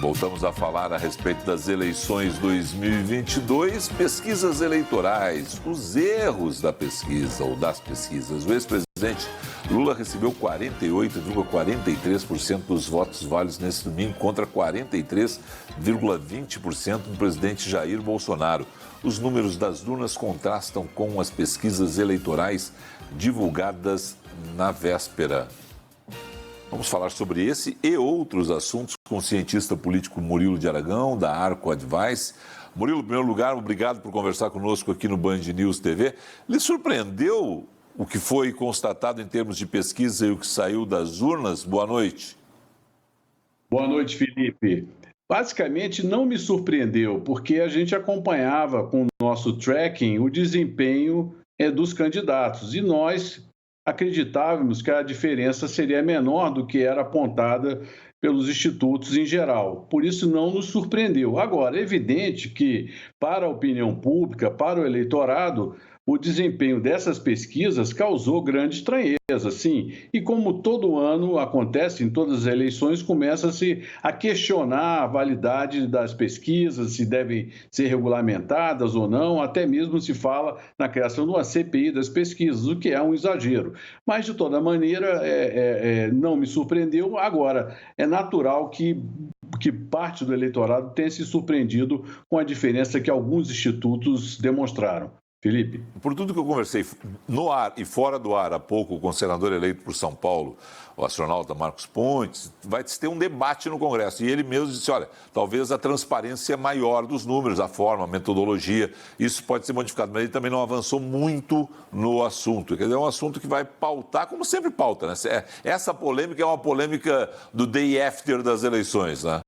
Voltamos a falar a respeito das eleições 2022, pesquisas eleitorais, os erros da pesquisa ou das pesquisas. O ex-presidente Lula recebeu 48,43% dos votos válidos nesse domingo contra 43,20% do presidente Jair Bolsonaro. Os números das urnas contrastam com as pesquisas eleitorais divulgadas na véspera. Vamos falar sobre esse e outros assuntos com o cientista político Murilo de Aragão, da Arco Advice. Murilo, em primeiro lugar, obrigado por conversar conosco aqui no Band News TV. Lhe surpreendeu o que foi constatado em termos de pesquisa e o que saiu das urnas? Boa noite. Boa noite, Felipe. Basicamente, não me surpreendeu, porque a gente acompanhava com o nosso tracking o desempenho dos candidatos e nós acreditávamos que a diferença seria menor do que era apontada pelos institutos em geral. Por isso, não nos surpreendeu. Agora, é evidente que, para a opinião pública, para o eleitorado, o desempenho dessas pesquisas causou grande estranheza, sim. E como todo ano acontece em todas as eleições, começa-se a questionar a validade das pesquisas, se devem ser regulamentadas ou não, até mesmo se fala na criação de uma CPI das pesquisas, o que é um exagero. Mas, de toda maneira, não me surpreendeu. Agora, é natural que parte do eleitorado tenha se surpreendido com a diferença que alguns institutos demonstraram. Felipe. Por tudo que eu conversei no ar e fora do ar há pouco com o senador eleito por São Paulo, o astronauta Marcos Pontes, vai ter um debate no Congresso. E ele mesmo disse, olha, talvez a transparência maior dos números, a forma, a metodologia, isso pode ser modificado. Mas ele também não avançou muito no assunto. Quer dizer, é um assunto que vai pautar, como sempre pauta, né? Essa polêmica é uma polêmica do day after das eleições, né?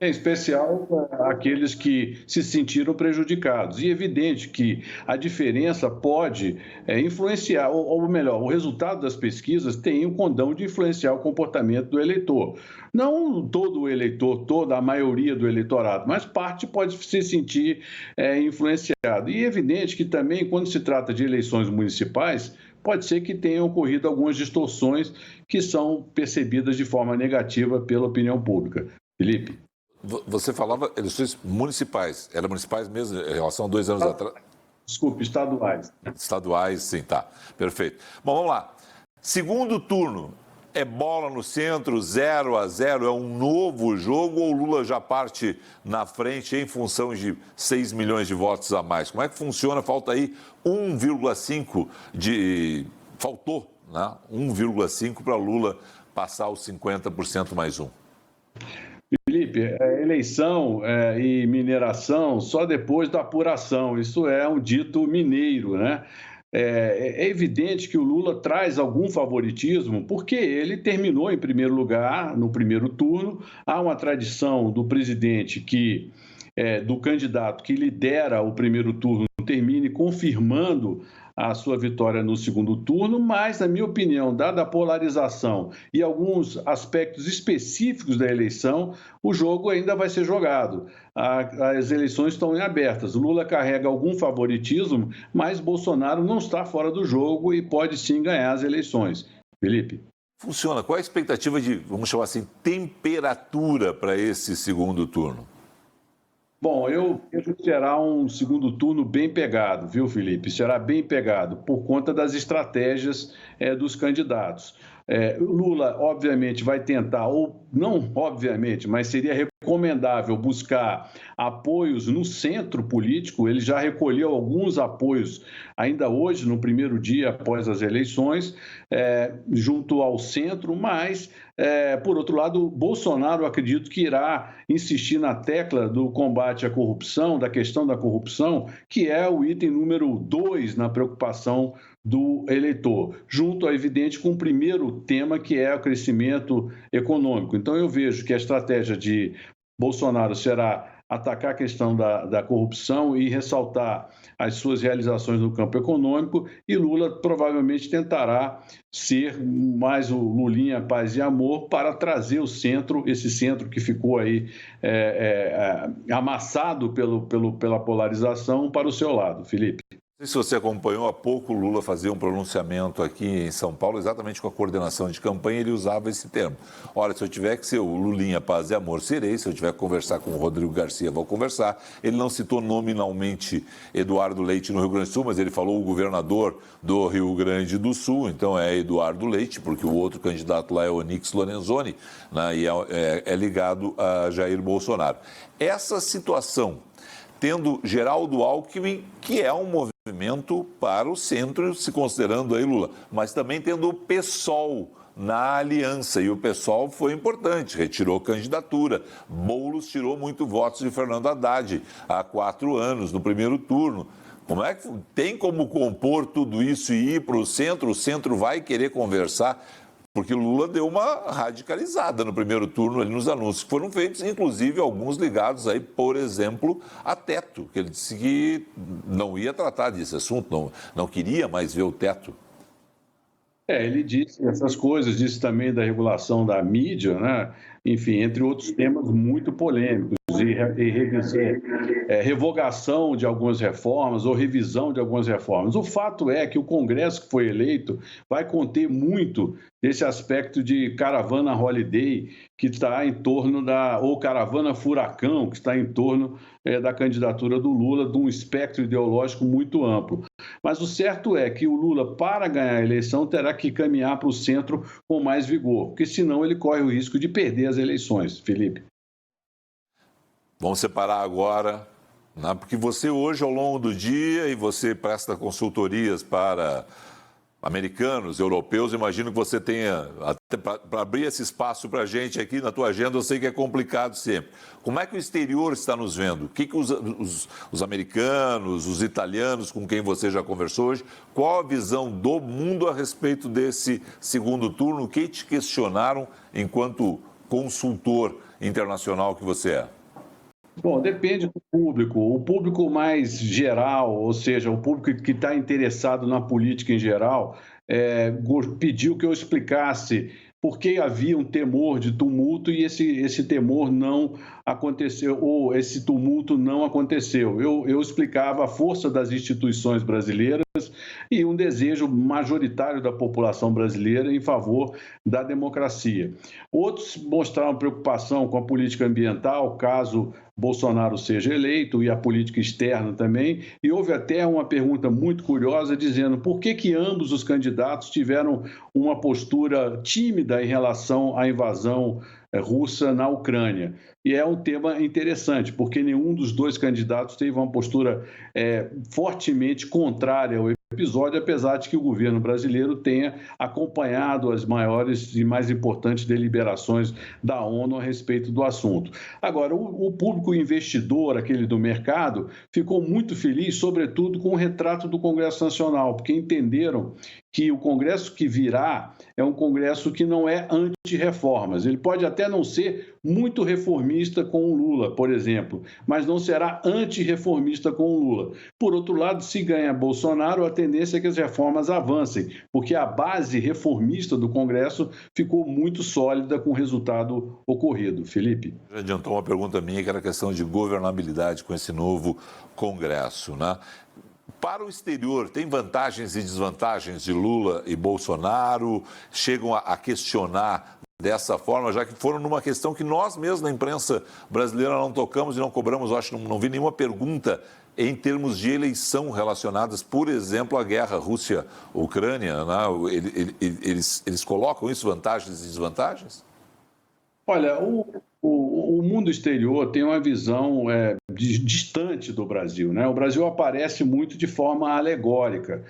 Em especial aqueles que se sentiram prejudicados. E é evidente que a diferença pode influenciar, ou melhor, o resultado das pesquisas tem o condão de influenciar o comportamento do eleitor. Não todo o eleitor, toda a maioria do eleitorado, mas parte pode se sentir influenciado. E é evidente que também, quando se trata de eleições municipais, pode ser que tenham ocorrido algumas distorções que são percebidas de forma negativa pela opinião pública. Felipe. Você falava eleições municipais. Eram municipais mesmo, em relação a 2 anos atrás? Desculpe, estaduais. Estaduais, sim, tá. Perfeito. Bom, vamos lá. Segundo turno, é bola no centro, 0-0, é um novo jogo ou o Lula já parte na frente em função de 6 milhões de votos a mais? Como é que funciona? Falta aí 1,5 de... Faltou, né? 1,5 para Lula passar os 50% mais um. Felipe, eleição e mineração só depois da apuração. Isso é um dito mineiro, né? É evidente que o Lula traz algum favoritismo, porque ele terminou em primeiro lugar no primeiro turno. Há uma tradição do presidente do candidato que lidera o primeiro turno, termine confirmando a sua vitória no segundo turno, mas, na minha opinião, dada a polarização e alguns aspectos específicos da eleição, o jogo ainda vai ser jogado. As eleições estão em abertas. O Lula carrega algum favoritismo, mas Bolsonaro não está fora do jogo e pode sim ganhar as eleições. Felipe. Funciona. Qual é a expectativa de, vamos chamar assim, temperatura para esse segundo turno? Bom, eu vejo que será um segundo turno bem pegado, viu, Felipe? Será bem pegado por conta das estratégias dos candidatos. O Lula, obviamente, vai tentar, ou não obviamente, mas seria recomendável buscar apoios no centro político. Ele já recolheu alguns apoios ainda hoje, no primeiro dia após as eleições, junto ao centro, mas, por outro lado, Bolsonaro, acredito que irá insistir na tecla do combate à corrupção, da questão da corrupção, que é o item número 2 na preocupação do eleitor, junto, é evidente, com o primeiro tema, que é o crescimento econômico. Então, eu vejo que a estratégia de Bolsonaro será atacar a questão da corrupção e ressaltar as suas realizações no campo econômico, e Lula provavelmente tentará ser mais o Lulinha paz e amor para trazer o centro, esse centro que ficou aí amassado pela polarização, para o seu lado. Felipe. Não sei se você acompanhou, há pouco o Lula fazia um pronunciamento aqui em São Paulo, exatamente com a coordenação de campanha, ele usava esse termo. Olha, se eu tiver que ser o Lulinha Paz e Amor, serei. Se eu tiver que conversar com o Rodrigo Garcia, vou conversar. Ele não citou nominalmente Eduardo Leite no Rio Grande do Sul, mas ele falou o governador do Rio Grande do Sul, então é Eduardo Leite, porque o outro candidato lá é Onyx Lorenzoni, né, e é ligado a Jair Bolsonaro. Essa situação, tendo Geraldo Alckmin, que é um movimento para o centro, se considerando aí Lula, mas também tendo o PSOL na aliança, e o PSOL foi importante, retirou candidatura. Boulos tirou muito votos de Fernando Haddad há 4 anos, no primeiro turno. Como é que tem como compor tudo isso e ir para o centro? O centro vai querer conversar? Porque o Lula deu uma radicalizada no primeiro turno ali nos anúncios que foram feitos, inclusive alguns ligados aí, por exemplo, a teto, que ele disse que não ia tratar desse assunto, não queria mais ver o teto. Ele disse essas coisas, disse também da regulação da mídia, né? Enfim, entre outros temas muito polêmicos, revogação de algumas reformas ou revisão de algumas reformas. O fato é que o Congresso que foi eleito vai conter muito desse aspecto de caravana holiday que está em torno ou caravana furacão, que está em torno da candidatura do Lula, de um espectro ideológico muito amplo. Mas o certo é que o Lula, para ganhar a eleição, terá que caminhar para o centro com mais vigor, porque senão ele corre o risco de perder as eleições, Felipe. Vamos separar agora, né? Porque você hoje, ao longo do dia, e você presta consultorias para americanos, europeus, imagino que você tenha, até para abrir esse espaço para a gente aqui na tua agenda, eu sei que é complicado sempre. Como é que o exterior está nos vendo? O que os americanos, os italianos com quem você já conversou hoje, qual a visão do mundo a respeito desse segundo turno? O que te questionaram enquanto consultor internacional que você é? Bom, depende do público. O público mais geral, ou seja, o público que está interessado na política em geral, pediu que eu explicasse por que havia um temor de tumulto e esse temor não aconteceu, ou esse tumulto não aconteceu. Eu explicava a força das instituições brasileiras e um desejo majoritário da população brasileira em favor da democracia. Outros mostraram preocupação com a política ambiental, caso Bolsonaro seja eleito, e a política externa também, e houve até uma pergunta muito curiosa dizendo por que ambos os candidatos tiveram uma postura tímida em relação à invasão russa na Ucrânia. E é um tema interessante, porque nenhum dos dois candidatos teve uma postura fortemente contrária ao episódio, apesar de que o governo brasileiro tenha acompanhado as maiores e mais importantes deliberações da ONU a respeito do assunto. Agora, o público investidor, aquele do mercado, ficou muito feliz, sobretudo com o retrato do Congresso Nacional, porque entenderam que o Congresso que virá é um Congresso que não é anti-reformas. Ele pode até não ser muito reformista com o Lula, por exemplo, mas não será anti-reformista com o Lula. Por outro lado, se ganha Bolsonaro, a tendência é que as reformas avancem, porque a base reformista do Congresso ficou muito sólida com o resultado ocorrido. Felipe? Já adiantou uma pergunta minha, que era a questão de governabilidade com esse novo Congresso, né? Para o exterior, tem vantagens e desvantagens de Lula e Bolsonaro? Chegam a questionar dessa forma, já que foram numa questão que nós mesmos na imprensa brasileira não tocamos e não cobramos. Eu acho que não vi nenhuma pergunta em termos de eleição relacionadas, por exemplo, à guerra Rússia-Ucrânia, né? Eles colocam isso, vantagens e desvantagens? Olha, o mundo exterior tem uma visão distante do Brasil, né? O Brasil aparece muito de forma alegórica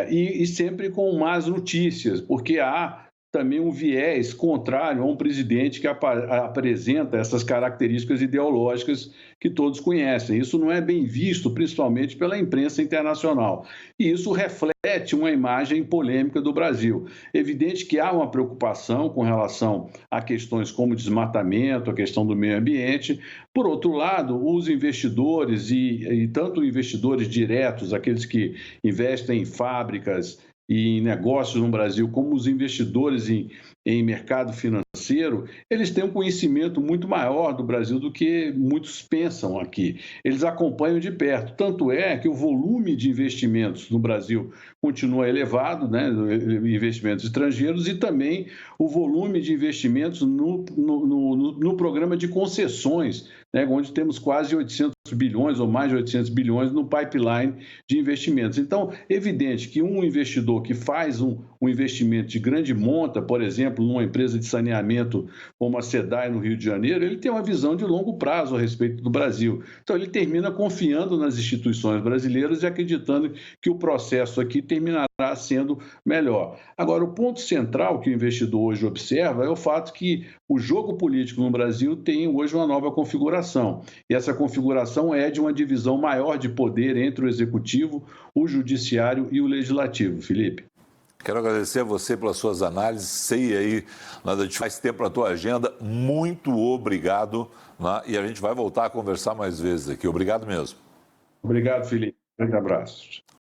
e sempre com más notícias, porque há também um viés contrário a um presidente que apresenta essas características ideológicas que todos conhecem. Isso não é bem visto, principalmente pela imprensa internacional. E isso reflete uma imagem polêmica do Brasil. Evidente que há uma preocupação com relação a questões como desmatamento, a questão do meio ambiente. Por outro lado, os investidores, e tanto investidores diretos, aqueles que investem em fábricas e em negócios no Brasil, como os investidores em mercado financeiro, eles têm um conhecimento muito maior do Brasil do que muitos pensam aqui. Eles acompanham de perto. Tanto é que o volume de investimentos no Brasil continua elevado, né, investimentos estrangeiros, e também o volume de investimentos no programa de concessões, né, onde temos quase 800 bilhões ou mais de 800 bilhões no pipeline de investimentos. Então, é evidente que um investidor que faz um investimento de grande monta, por exemplo, numa empresa de saneamento como a SEDAI no Rio de Janeiro, ele tem uma visão de longo prazo a respeito do Brasil. Então, ele termina confiando nas instituições brasileiras e acreditando que o processo aqui terminará sendo melhor. Agora, o ponto central que o investidor hoje observa é o fato que o jogo político no Brasil tem hoje uma nova configuração. E essa configuração é de uma divisão maior de poder entre o executivo, o judiciário e o legislativo. Felipe. Quero agradecer a você pelas suas análises. Sei aí, nada de faz tempo na tua agenda. Muito obrigado, né? E a gente vai voltar a conversar mais vezes aqui. Obrigado mesmo. Obrigado, Felipe. Um grande abraço.